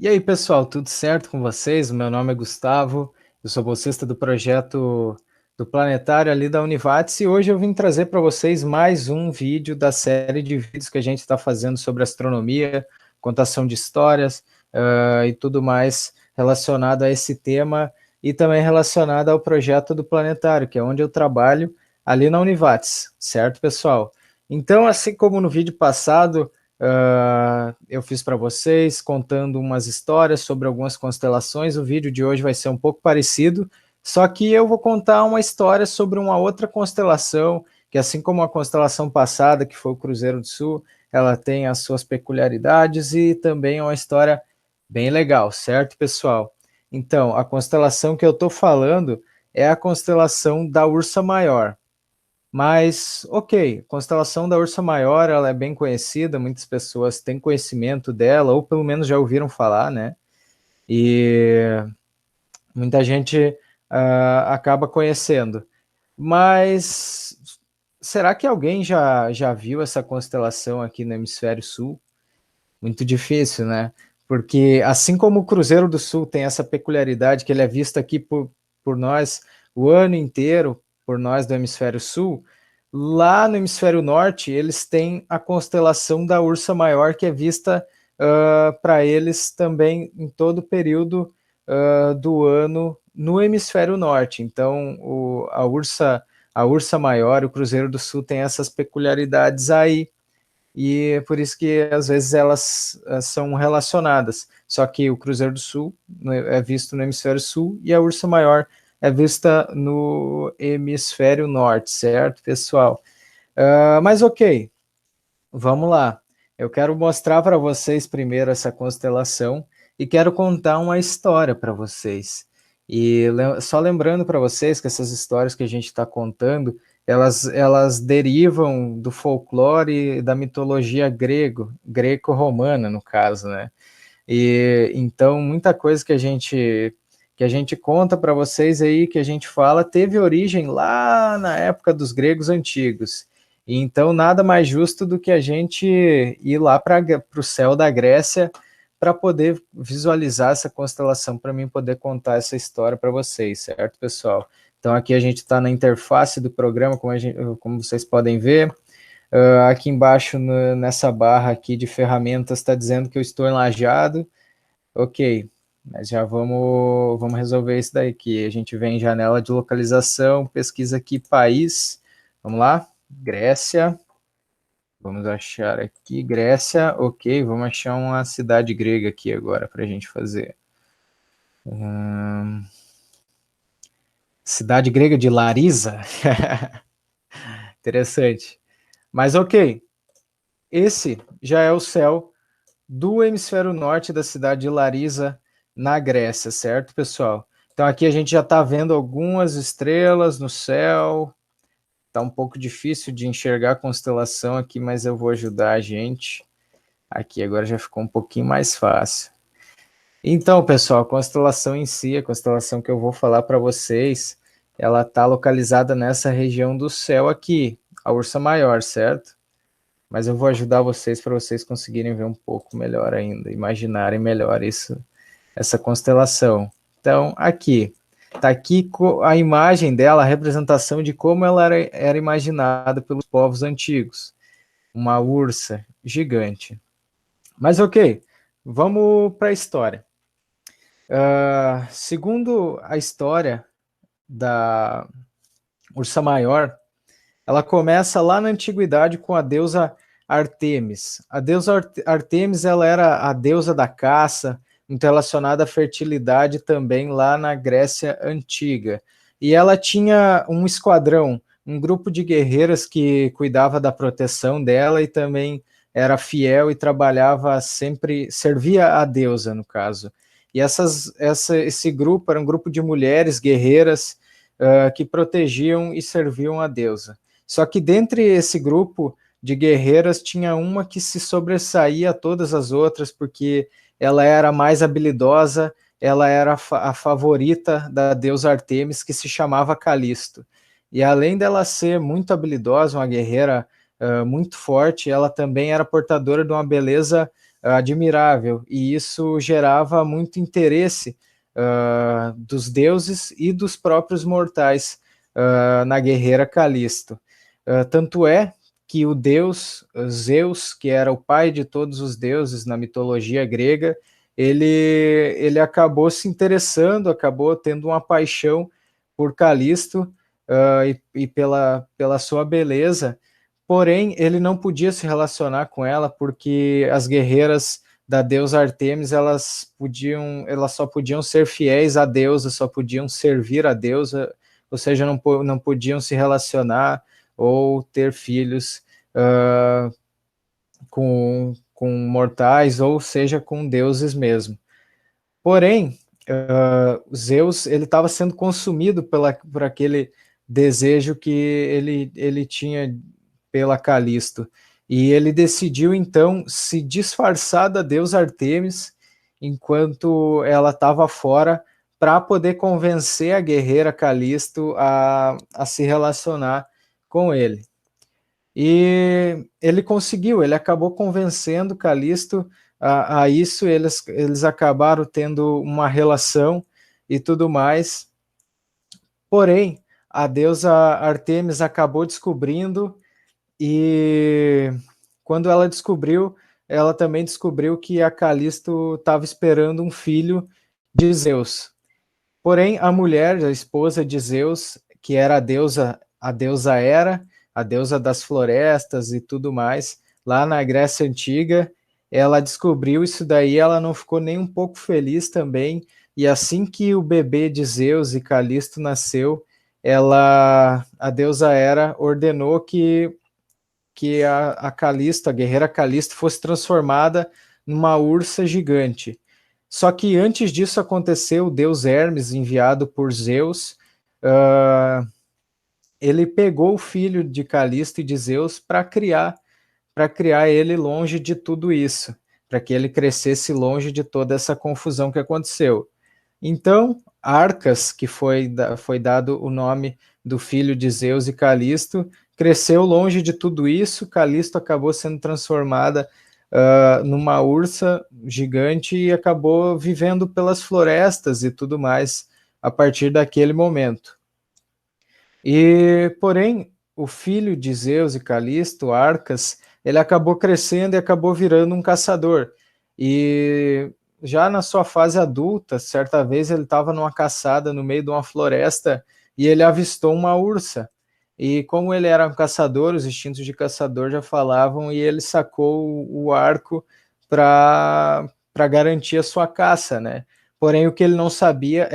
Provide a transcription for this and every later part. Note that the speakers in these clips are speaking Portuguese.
E aí, pessoal, tudo certo com vocês? O meu nome é Gustavo, eu sou bolsista do projeto do Planetário ali da Univates e hoje eu vim trazer para vocês mais um vídeo da série de vídeos que a gente está fazendo sobre astronomia, contação de histórias e tudo mais relacionado a esse tema e também relacionado ao projeto do Planetário, que é onde eu trabalho ali na Univates, certo, pessoal? Então, assim como no vídeo passado, eu fiz para vocês contando umas histórias sobre algumas constelações. O vídeo de hoje vai ser um pouco parecido, só que eu vou contar uma história sobre uma outra constelação, que assim como a constelação passada, que foi o Cruzeiro do Sul, ela tem as suas peculiaridades e também é uma história bem legal, certo, pessoal? Então, a constelação que eu estou falando é a constelação da Ursa Maior. Mas, ok, a constelação da Ursa Maior, ela é bem conhecida, muitas pessoas têm conhecimento dela, ou pelo menos já ouviram falar, né? E muita gente acaba conhecendo. Mas será que alguém já viu essa constelação aqui no Hemisfério Sul? Muito difícil, né? Porque assim como o Cruzeiro do Sul tem essa peculiaridade que ele é visto aqui por nós o ano inteiro, por nós do Hemisfério Sul, lá no Hemisfério Norte eles têm a constelação da Ursa Maior que é vista para eles também em todo o período do ano no Hemisfério Norte. Então a Ursa Maior, o Cruzeiro do Sul tem essas peculiaridades aí e é por isso que às vezes elas são relacionadas. Só que o Cruzeiro do Sul é visto no Hemisfério Sul e a Ursa Maior é vista no Hemisfério Norte, certo, pessoal? Mas ok, vamos lá. Eu quero mostrar para vocês primeiro essa constelação e quero contar uma história para vocês. E só lembrando para vocês que essas histórias que a gente está contando, elas derivam do folclore e da mitologia greco-romana, no caso, né? E então muita coisa que a gente conta para vocês aí, que a gente fala, teve origem lá na época dos gregos antigos. E então nada mais justo do que a gente ir lá para o céu da Grécia para poder visualizar essa constelação, para mim poder contar essa história para vocês, certo, pessoal? Então aqui a gente está na interface do programa, como vocês podem ver. Aqui embaixo, nessa barra aqui de ferramentas, está dizendo que eu estou em Lajeado. Ok, mas já vamos resolver isso daí, que a gente vem em janela de localização, pesquisa aqui país, vamos lá, Grécia, vamos achar aqui, Grécia, ok, vamos achar uma cidade grega aqui agora para a gente fazer. Cidade grega de Larisa, interessante, mas ok, esse já é o céu do hemisfério norte da cidade de Larisa, na Grécia, certo, pessoal? Então aqui a gente já está vendo algumas estrelas no céu. Está um pouco difícil de enxergar a constelação aqui, mas eu vou ajudar a gente. Aqui agora já ficou um pouquinho mais fácil. Então, pessoal, a constelação em si, a constelação que eu vou falar para vocês, ela está localizada nessa região do céu aqui, a Ursa Maior, certo? Mas eu vou ajudar vocês para vocês conseguirem ver um pouco melhor ainda, imaginarem melhor essa constelação. Então, aqui, está aqui a imagem dela, a representação de como ela era imaginada pelos povos antigos. Uma ursa gigante. Mas ok, vamos para a história. Segundo a história da Ursa Maior, ela começa lá na antiguidade com a deusa Artemis. A deusa Artemis, ela era a deusa da caça, muito relacionada à fertilidade também lá na Grécia Antiga. E ela tinha um esquadrão, um grupo de guerreiras que cuidava da proteção dela e também era fiel e trabalhava sempre, servia a deusa, no caso. E esse grupo era um grupo de mulheres guerreiras que protegiam e serviam a deusa. Só que dentre esse grupo de guerreiras tinha uma que se sobressaía a todas as outras, porque ela era mais habilidosa, ela era a favorita da deusa Artemis, que se chamava Calisto. E além dela ser muito habilidosa, uma guerreira muito forte, ela também era portadora de uma beleza admirável, e isso gerava muito interesse dos deuses e dos próprios mortais na guerreira Calisto. Tanto é que o deus Zeus, que era o pai de todos os deuses na mitologia grega, ele acabou se interessando, acabou tendo uma paixão por Calisto e pela sua beleza, porém ele não podia se relacionar com ela porque as guerreiras da deusa Artemis elas só podiam ser fiéis à deusa, só podiam servir a deusa, ou seja, não podiam se relacionar ou ter filhos com mortais, ou seja, com deuses mesmo. Porém, Zeus ele estava sendo consumido por aquele desejo que ele tinha pela Calisto. E ele decidiu, então, se disfarçar da deusa Artemis enquanto ela estava fora para poder convencer a guerreira Calisto a se relacionar com ele. E ele conseguiu, ele acabou convencendo Calisto a isso, eles acabaram tendo uma relação e tudo mais. Porém, a deusa Artemis acabou descobrindo, e quando ela descobriu, ela também descobriu que a Calisto estava esperando um filho de Zeus. Porém, a mulher, a esposa de Zeus, que era a deusa Hera, a deusa das florestas e tudo mais, lá na Grécia Antiga, ela descobriu isso daí, ela não ficou nem um pouco feliz também, e assim que o bebê de Zeus e Calisto nasceu, a deusa Hera ordenou que a Calisto, a guerreira Calisto, fosse transformada numa ursa gigante. Só que antes disso acontecer, o deus Hermes, enviado por Zeus, ele pegou o filho de Calisto e de Zeus para criar ele longe de tudo isso, para que ele crescesse longe de toda essa confusão que aconteceu. Então, Arcas, que foi dado o nome do filho de Zeus e Calisto, cresceu longe de tudo isso. Calisto acabou sendo transformada numa ursa gigante e acabou vivendo pelas florestas e tudo mais a partir daquele momento. E, porém, o filho de Zeus e Calisto, Arcas, ele acabou crescendo e acabou virando um caçador. E já na sua fase adulta, certa vez ele estava numa caçada no meio de uma floresta e ele avistou uma ursa. E como ele era um caçador, os instintos de caçador já falavam, e ele sacou o arco para garantir a sua caça, né? Porém, o que ele não sabia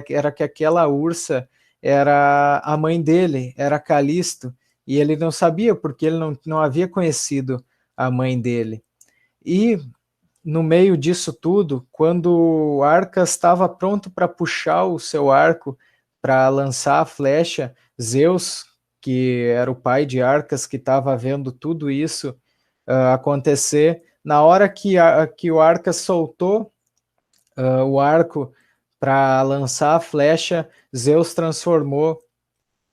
era que aquela ursa era a mãe dele, era Calisto, e ele não sabia porque ele não havia conhecido a mãe dele. E no meio disso tudo, quando Arcas estava pronto para puxar o seu arco para lançar a flecha, Zeus, que era o pai de Arcas, que estava vendo tudo isso acontecer, na hora que o Arcas soltou o arco para lançar a flecha, Zeus transformou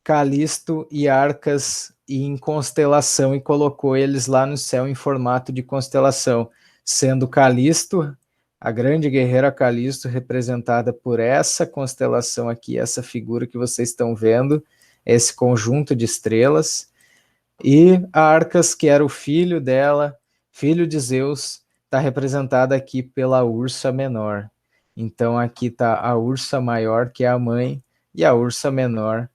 Calisto e Arcas em constelação e colocou eles lá no céu em formato de constelação, sendo Calisto, a grande guerreira Calisto, representada por essa constelação aqui, essa figura que vocês estão vendo, esse conjunto de estrelas, e Arcas, que era o filho dela, filho de Zeus, está representada aqui pela ursa menor. Então aqui está a ursa maior, que é a mãe, e a ursa menor,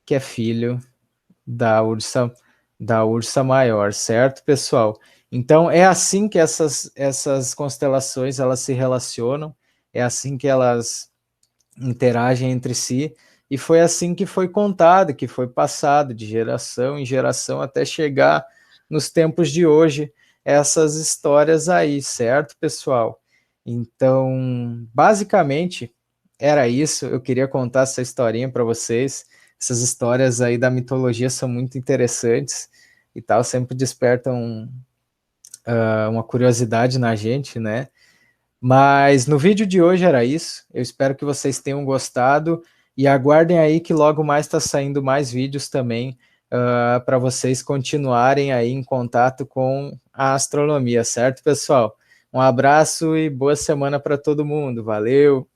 que é filho da ursa maior, certo, pessoal? Então é assim que essas constelações elas se relacionam, é assim que elas interagem entre si, e foi assim que foi contado, que foi passado de geração em geração até chegar nos tempos de hoje, essas histórias aí, certo, pessoal? Então, basicamente, era isso. Eu queria contar essa historinha para vocês. Essas histórias aí da mitologia são muito interessantes e tal, sempre despertam uma curiosidade na gente, né? Mas no vídeo de hoje era isso. Eu espero que vocês tenham gostado e aguardem aí que logo mais está saindo mais vídeos também para vocês continuarem aí em contato com a astronomia, certo, pessoal? Um abraço e boa semana para todo mundo. Valeu!